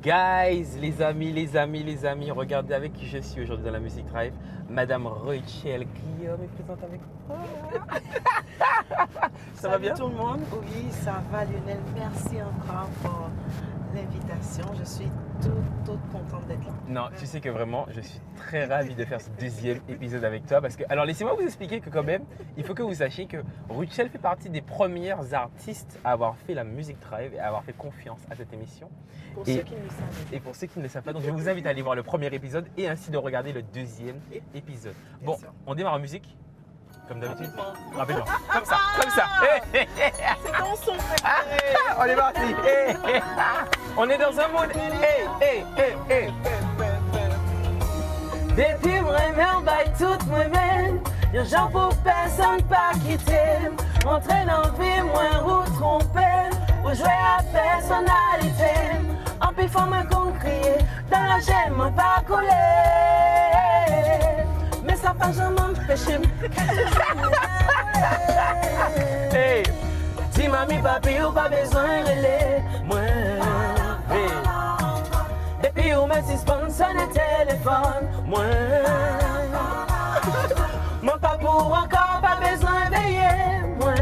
Guys, les amis, regardez avec qui je suis aujourd'hui dans la Music Drive. Madame Rachel Guillaume est présente avec moi. Ça va bien? Salut tout le monde, oui, ça va Lionel, merci encore pour l'invitation. Je suis toute contente d'être là. Non, tu sais que vraiment, je suis très ravi de faire ce deuxième épisode avec toi parce que, alors laissez-moi vous expliquer que quand même, il faut que vous sachiez que Rachel fait partie des premières artistes à avoir fait la Music Drive et à avoir fait confiance à cette émission. Pour ceux qui ne le savent pas. Et pour ceux qui ne le savent pas, donc je vous invite à aller voir le premier épisode et ainsi de regarder le deuxième épisode. Bien Bon, sûr. on démarre en musique, comme d'habitude. Rapidement. Rapidement, comme ça, comme ça. C'est ton son préféré. On est parti. On est dans un mode. Depuis moi-même, by tout moi-même, y'a gens pour personne pas quitter. Entrer dans la vie, moins route tromper, ou jouer à personnalité. En plus, faut me crier, dans la gemme, pas couler. Mais ça pas jamais empêché. Hey, Dis mamie, papi, ou pas besoin de relais. Moi, hey. depuis où me suspend sonne téléphone. Moi, mon pas pour encore pas besoin de veiller. Moi,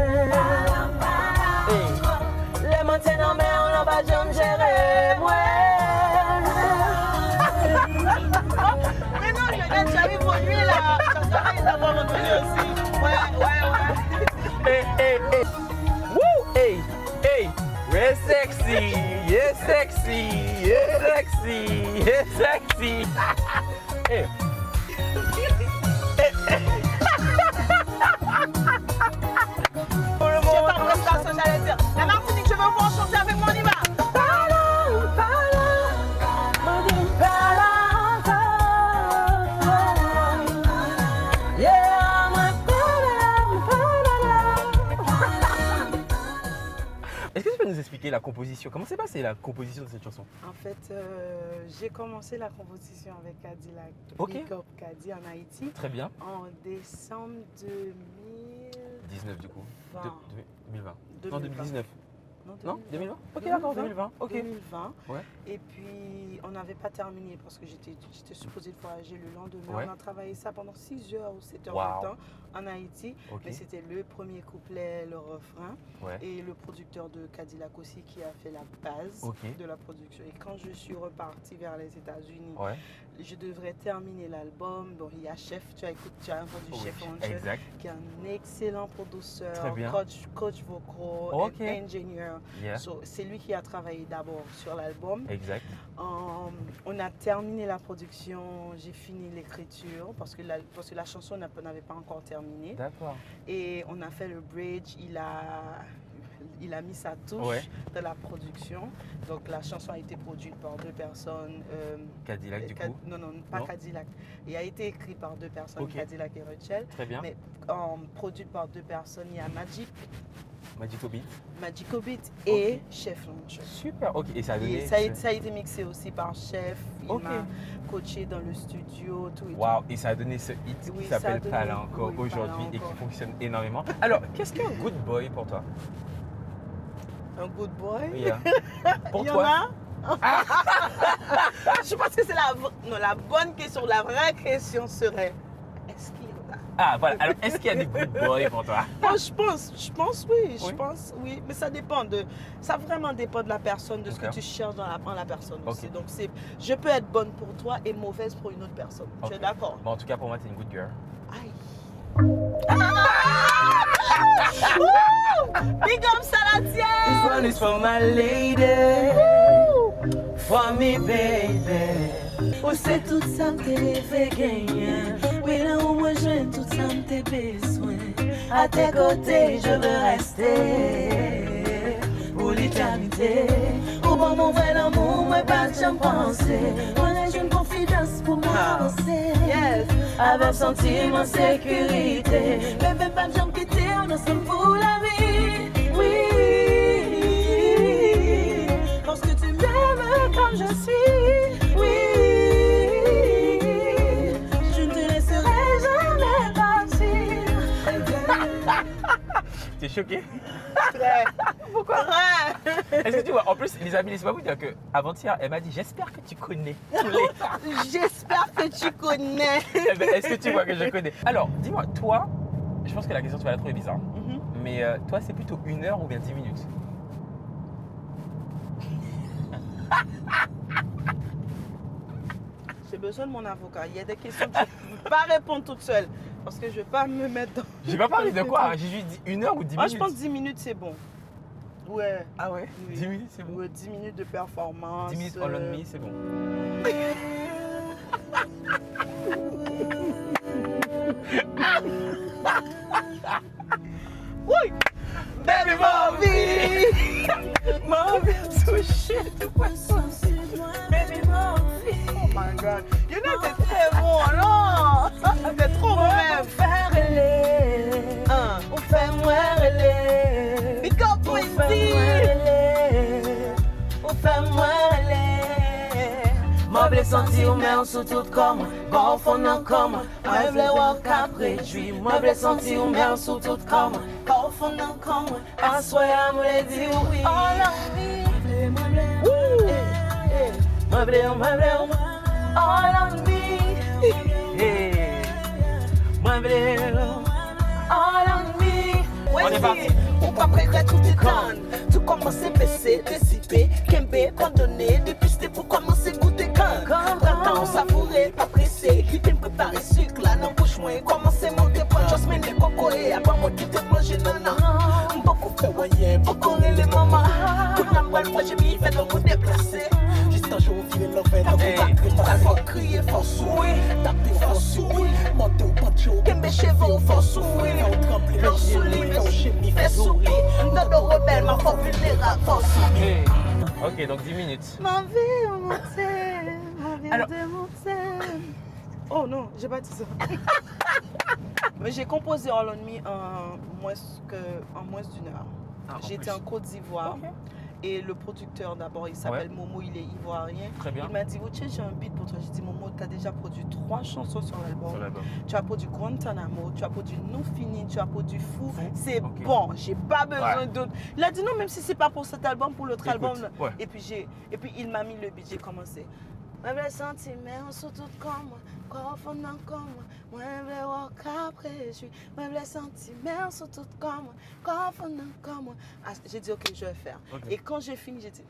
les montagnes en mer, on n'a pas jamais géré. Moi, mais non, j'arrive pour lui là. Ça va retenir aussi. Ouais. Hey. Woo, hey. We're sexy, yeah sexy, yeah sexy, yeah sexy. Hey. Pour le J'ai moment, pas prestation, j'allais dire. La Martinique, je veux voir chanter avec moi, on y va. est-ce que tu peux nous expliquer la composition? Comment s'est passée la composition de cette chanson? En fait, j'ai commencé la composition avec Cadillac, Ok. Big Up Cadi en Haïti, Très bien. en décembre 2020. 19 du coup. 2020. 2020. Non, 2019. Non, 2020? Ok, 2020. d'accord, 2020. Ok. 2020. Ouais. Et puis, on n'avait pas terminé parce que j'étais supposée de voyager le lendemain. Ouais. On a travaillé ça pendant 6 heures ou 7 heures Wow. de temps en Haïti. Ok. Mais c'était le premier couplet, le refrain. Ouais. Et le producteur de Cadillac aussi qui a fait la base Ok. de la production. Et quand je suis repartie vers les États-Unis, Ouais. je devrais terminer l'album. Bon, il y a Chef, tu as entendu Oui, Chef Angel, exact. qui est un excellent producteur, Très bien. coach vocal, Ok. engineer. Yeah. So, c'est lui qui a travaillé d'abord sur l'album. Exact. On a terminé la production, j'ai fini l'écriture parce que la chanson n'avait pas encore terminé. D'accord. Et on a fait le bridge, il a mis sa touche Ouais. dans la production. Donc la chanson a été produite par deux personnes. Cadillac du coup. Non, pas Non. Cadillac. Il a été écrit par deux personnes, Ok. Cadillac et Rachel. Très bien. Mais produite par deux personnes, il y a Magico Beat. Magico Beat et Chef Launcher. Super. Ok. Et ça a donné. Et ça a été mixé aussi par Chef. Il Ok. m'a coaché dans le studio, tout et Waouh, et ça a donné ce hit Oui, qui ça a s'appelle donné- Pala encore oui, Pala aujourd'hui et qui encore. fonctionne énormément. Alors, qu'est-ce qu'un good boy pour toi? tout. Un good boy. Yeah. Pour Il y toi? en a? Je pense que c'est la bonne question. La vraie question serait, est-ce qu'il y en a? Ah, voilà. Alors, est-ce qu'il y a des good boys pour toi? Moi, je pense oui. Oui. Je pense oui. Mais ça vraiment dépend de la personne, de ce Ok. que tu cherches dans la personne Ok. aussi. Donc, je peux être bonne pour toi et mauvaise pour une autre personne. Tu es Ok. d'accord? Bon, en tout cas, pour moi, t'es une good girl. Aïe. Big up Salatiel! This one is for my lady, for me baby. Ou c'est tout ça que t'es fait gagner. Oui, là où moi je tout ça que t'es besoin. À tes côtés, je veux rester pour l'éternité. Au bon mon vrai amour, moi pas de j'en penser. Moi j'ai une confidence pour m'avancer. Yes! Avec sentiment sécurité. Bébé, pas de j'en quitter, on ensemble pour la vie. Oui, parce que tu m'aimes comme je suis. Oui, je ne te laisserai jamais partir. T'es choquée? Très. Pourquoi? Très. Est-ce que tu vois, en plus, les amis, laissez-moi vous dire qu'avant-hier, elle m'a dit j'espère que tu connais tous les. J'espère que tu connais. Eh ben, est-ce que tu vois que je connais? Alors, dis-moi, toi, je pense que la question tu vas la trouver bizarre. Mais toi, c'est plutôt 1 heure ou bien 10 minutes? J'ai besoin de mon avocat. Il y a des questions que je ne peux pas répondre toute seule. Parce que je ne vais pas me mettre dans. J'ai pas parlé de quoi? J'ai juste dit 1 heure ou 10 Moi, minutes? je pense 10 minutes, c'est bon. Ouais. Ah ouais? Oui. 10 minutes, c'est bon. Ouais, 10 minutes de performance. 10 minutes all on me, c'est bon. Oui! Baby, ma vie! Ma vie touchée de poisson. Baby, ma vie! Oh my god! You know, t'es très bon, non? T'es trop bon même! Ou fait moi relais. Pick up Ou fait Wendy! moi relais. Ou fait moi relais. Moi vle senti ou men sou tout kom. Bon fon nan kom. Moi vle wak apre jwi. Moi vle senti ou men sou tout kom. Bon fon nan kom. Aswaya mwen di oui. All on me. Moi vle all on me. Moi vle all on me. On est parti. Ou pas prêt tout est done. Tout commence à baisser, déciper, Kembe, pardonner, dépister pour commencer à goûter quand. Printemps, savourer, pas pressé, qui t'aime préparer sucre là, dans bouche moins, commencer à monter, prendre juste mes coco et après moi qui te manger non. Beaucoup fait voyer, beaucoup les mamans. Tout le monde, moi j'ai mis, fait donc vous déplacer. Juste un jour, vivre l'enfer, donc on va fort crier, fort sourire, taper fort sourire, monter au poncho, Kembe chevaux, fort sourire, fort sourire, fort chimie, fait sourire. Dans nos rebelles, ma foi vulnérable, fort sourire. Ok, donc 10 minutes. Ma vie au montagne, ma vie Alors- de montagne. Oh non, j'ai pas dit ça. Mais j'ai composé All on Me en moins d'une heure. Ah, en J'étais plus. en Côte d'Ivoire. Ok. Et le producteur d'abord, il s'appelle Momo, il est ivoirien. Très bien. Il m'a dit, Wouché, j'ai un beat pour toi. J'ai dit, Momo, tu as déjà produit 3 chansons sur l'album. Sur l'album. Tu as produit Guantanamo, tu as produit Non Fini, tu as produit Fou. C'est Ok. bon, j'ai pas besoin Ouais. d'autre. Il a dit non, même si c'est pas pour cet album, pour l'autre Écoute, album. ouais. Et puis il m'a mis le beat, j'ai commencé. Moi vle senti men sou tout kom. Kwa fon nan kom. Moi vle wak apre jwi. Moi vle senti men sou tout kom. Kwa fon nan kom. Ah, j'ai dit ok, je vais faire. Ok. Et quand j'ai fini, j'ai dit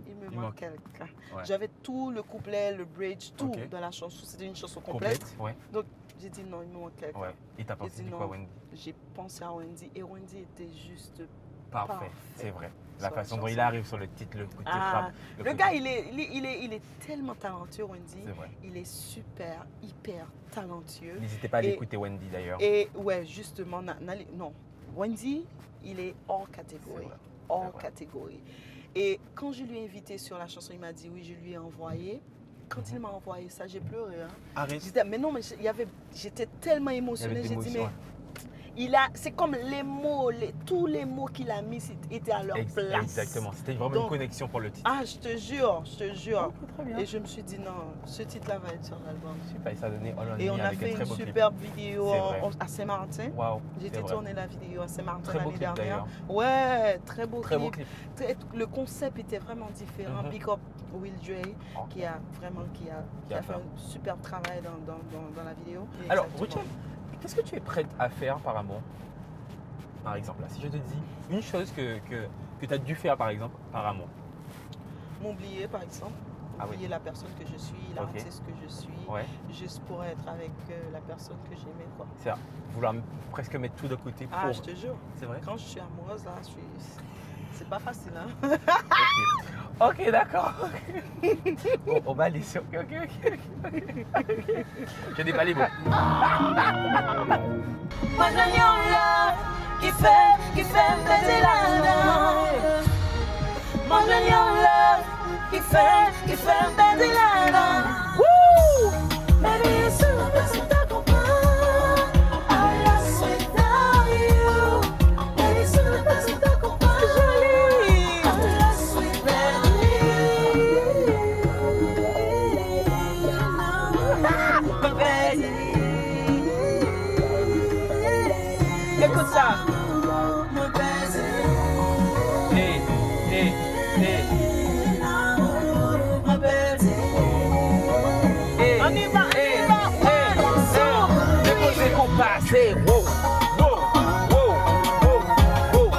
il me manque quelqu'un. Ouais. J'avais tout le couplet, le bridge, tout Ok. dans la chanson. C'était une chanson complète. Ouais. Donc j'ai dit non, il me manque quelqu'un. Ouais. Et t'as J'ai pensé dit de quoi, non. Wendy? J'ai pensé à Wendy et Wendy était juste Parfait. Parfait. C'est vrai. La Sur la façon dont chanson. il arrive sur le titre, le côté Ah, frappe. le côté- gars, il est tellement talentueux, Wendy. C'est vrai. Il est super, hyper talentueux. N'hésitez pas à Et- l'écouter, Wendy, d'ailleurs. Et ouais, justement, non, Wendy, il est hors C'est catégorie. vrai. Hors vrai. catégorie. Et quand je lui ai invité sur la chanson, il m'a dit oui, je lui ai envoyé. Quand il m'a envoyé ça, j'ai pleuré. Hein. Arrête. J'étais, mais non, mais j'étais tellement Il y avait émotionnée. de J'ai dit, l'émotion, mais c'est comme les mots, tous les mots qu'il a mis étaient à leur place. Exactement. C'était vraiment Donc- une connexion pour le titre. Ah, je te jure, je te jure. Ok, très bien. Et je me suis dit non, ce titre-là va être sur l'album. Super, ça a donné All on Et Me on a avec fait un très une beau clip. superbe vidéo C'est vrai. à Saint-Martin. Waouh. J'ai c'est été vrai. tourner la vidéo à Saint-Martin Très beau l'année clip, dernière. d'ailleurs. Ouais, très beau Très beau clip. clip. Le concept était vraiment différent. Mhm. Big up Will Dre Ok. qui a fait un superbe travail dans la vidéo. Alors, Exactement. Ruchel, qu'est-ce que tu es prête à faire par amour? Par exemple, là, si je te dis une chose que tu as dû faire, par exemple, par amour. M'oublier par exemple. Ah oui. Oublier la personne que je suis, Ok. l'artiste que je suis. Ouais. Juste pour être avec la personne que j'aimais quoi. C'est vouloir presque mettre tout de côté pour. Ah, je te jure. C'est vrai? Quand je suis amoureuse là, c'est pas facile hein. Ok, d'accord. Bon, on va aller sur. Ok. Je n'ai pas les mots. Moi je yon love qui fait me baiser la langue. Moi je yon love qui fait me baiser la langue. Woo! Baby, it's so best to comprendre. I lost without you. Baby, it's so best to comprendre. I lost without you. Baby. Écoute ça. Mon baby. qualité. Wow, wow, wow, wow, wow, wow.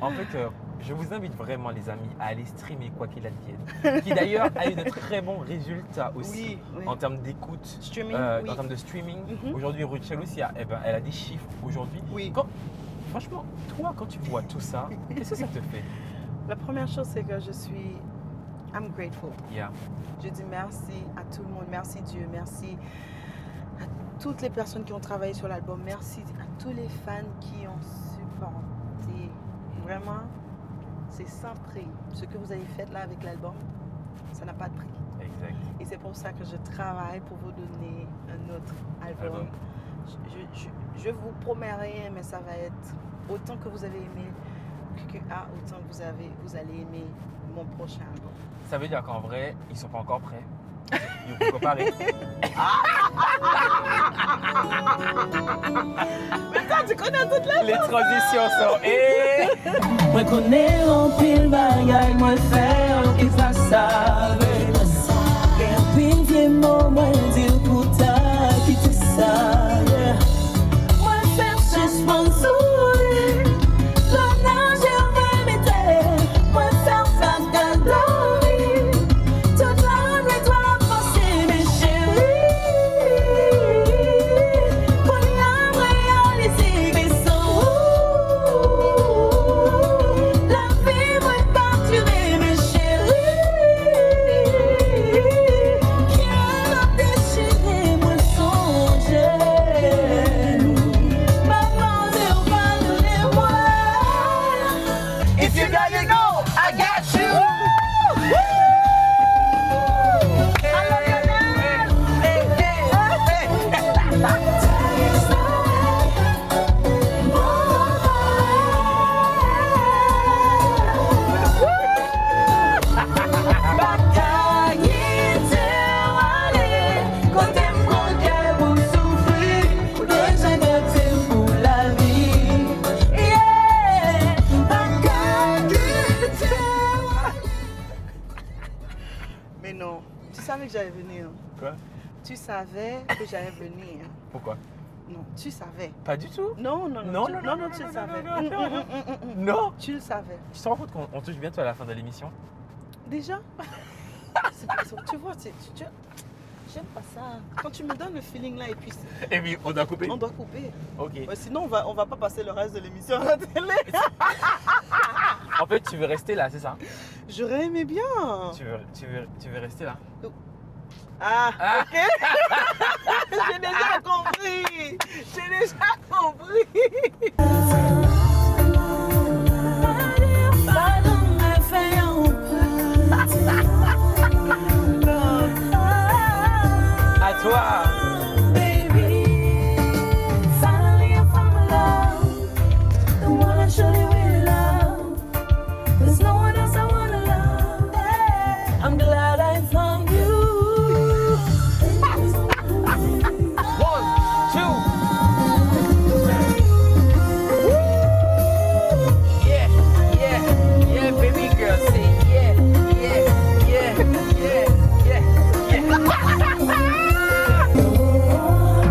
En fait, je vous invite vraiment, les amis, à aller streamer Quoi qu'il advienne, qui d'ailleurs a eu de très bons résultats aussi Oui. en termes d'écoute, Streaming, oui. en termes de streaming. Mhm. Aujourd'hui, Ruchel aussi, elle a des chiffres aujourd'hui. Oui. Franchement, toi, quand tu vois tout ça, qu'est-ce que ça te fait? La première chose, c'est que je suis... I'm grateful. Yeah. Je dis merci à tout le monde. Merci Dieu. Merci à toutes les personnes qui ont travaillé sur l'album. Merci à tous les fans qui ont supporté. Vraiment, c'est sans prix. Ce que vous avez fait là avec l'album, ça n'a pas de prix. Exact. Et c'est pour ça que je travaille pour vous donner un autre album. Je vous promets rien, mais ça va être autant que vous avez aimé QQA, autant que vous allez aimer mon prochain album. Ça veut dire qu'en vrai, ils sont pas encore prêts. Ils vont comparer. Mais toi, tu connais toutes les... Les transitions sont. Moi connais en pile bagaille, moi faire qui ça savent. Et puis viens moi dire pour ta qui tu savent. Moi faire suspense. Mais non, tu savais que j'allais venir. Quoi? Tu savais que j'allais venir. Pourquoi? Non, tu savais. Pas du tout. Non, tu le savais. Non. Tu le savais. Tu te rends compte qu'on touche bientôt à la fin de l'émission? Déjà? Tu vois, j'aime pas ça. Quand tu me donnes le feeling là et puis Et puis, on doit couper? on doit couper. Ok. Ouais, sinon, on va pas passer le reste de l'émission à la télé. En fait, tu veux rester là, c'est ça? J'aurais aimé bien. Tu veux rester là? Ah, ok. J'ai déjà compris. J'ai déjà compris. À toi. I'm glad I found you. Yeah, baby girl, say yeah.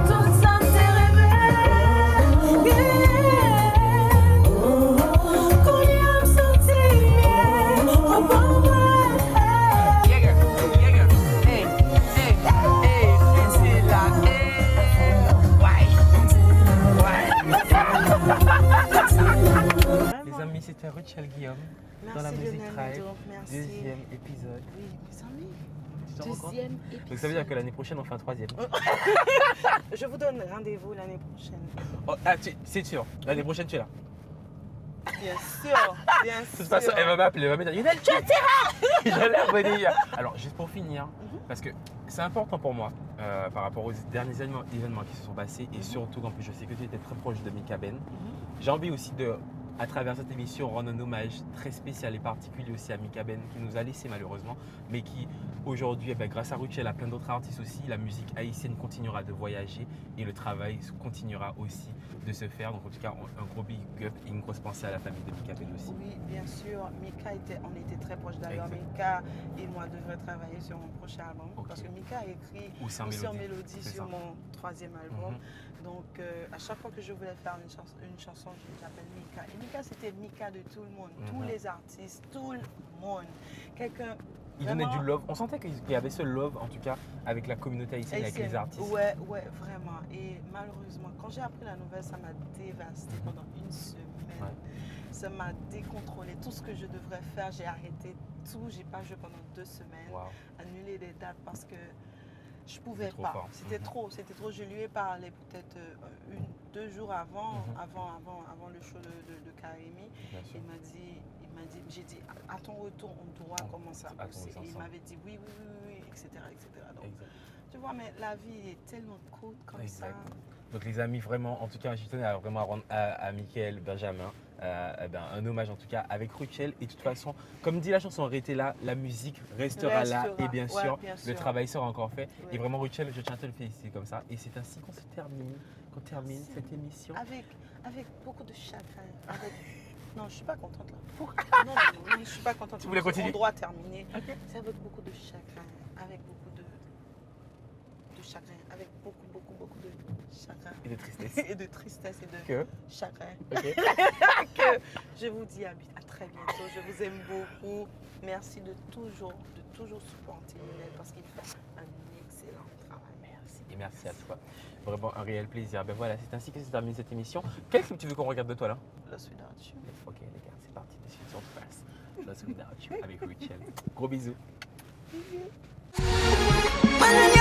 Tout ça t'est rêvé. Qu'on y a senti. Les amis, c'était Ruchel Guillaume dans la Merci, Music Lionel Tribe. Nadeau, merci. Deuxième épisode. Oui, mes amis. Tu t'en rends compte? Deuxième épisode. Donc ça veut dire que l'année prochaine, on fait un troisième. Je vous donne rendez-vous l'année prochaine. Oh, c'est sûr, l'année prochaine, tu es là. Bien sûr, bien De sûr. toute façon, elle va m'appeler, elle va me dire Lionel, tu es là. J'allais revenir. Alors, juste pour finir, parce que c'est important pour moi par rapport aux derniers événements qui se sont passés et surtout qu'en plus je sais que tu étais très proche de Mika Ben. J'ai envie aussi de à travers cette émission, rendre un hommage très spécial et particulier aussi à Mika Ben qui nous a laissé malheureusement, mais qui aujourd'hui, grâce à Rutschel, à plein d'autres artistes aussi, la musique haïtienne continuera de voyager et le travail continuera aussi de se faire. Donc en tout cas, un gros big up et une grosse pensée à la famille de Mika Ben aussi. Oui, bien sûr. on était très proches d'ailleurs. Exact. Mika et moi devraient travailler sur mon prochain album. Ok. Parce que Mika a écrit Ou c'est en aussi en mélodie. mélodie C'est sur ça. mon 3e album. Mhm. Donc à chaque fois que je voulais faire une chanson, j'appelle Mika. Et Mika, c'était Mika de tout le monde. Tous Mhm. les artistes, tout le monde. Quelqu'un. Il donnait vraiment du love. On sentait qu'il y avait ce love, en tout cas, avec la communauté haïtienne, avec les artistes. Ouais, vraiment. Et malheureusement, quand j'ai appris la nouvelle, ça m'a dévastée pendant une semaine. Ouais. Ça m'a décontrôlé. Tout ce que je devrais faire, j'ai arrêté tout. J'ai pas joué pendant 2 semaines. Waouh. Annulé des dates parce que je pouvais trop pas. fort. C'était Mhm. trop. Je lui ai parlé peut-être 2 jours avant, Mhm. avant le show de Karimi. Bien sûr. J'ai dit, à ton retour, on doit On- commencer à à bosser. commencer Et il ensemble. m'avait dit oui, etc. Donc, Exact. tu vois, mais la vie est tellement cool comme Exact. ça. Donc les amis, vraiment, en tout cas, je tenais à vraiment rendre à Michael Benjamin un hommage en tout cas avec Rutschel. Et de toute façon, comme dit la chanson, arrêtez là, la musique restera là et bien ouais, sûr, bien le sûr. travail sera encore fait. Ouais. Et vraiment Rutschel, je tiens à te le féliciter comme ça. Et c'est ainsi qu'on termine cette émission. Avec beaucoup de chagrin. Non, je suis pas contente là. Non, je suis pas contente. Tu voulais continuer? On doit terminer. Ok. C'est avec beaucoup de chagrin, avec beaucoup de chagrin, avec beaucoup de chagrin Et de tristesse. et de tristesse et de Que chagrin. Ok. Que je vous dis à très bientôt. Je vous aime beaucoup. Merci de toujours supporter Lionel parce qu'il fait un excellent travail. Merci. Et merci à toi. Vraiment un réel plaisir. Ben voilà, c'est ainsi que se termine cette émission. Quel film tu veux qu'on regarde de toi là? Lost Without You. Ok les gars, c'est parti. Les suites sont face. Lost Without You avec Rutschel. Gros bisous. Bisous. When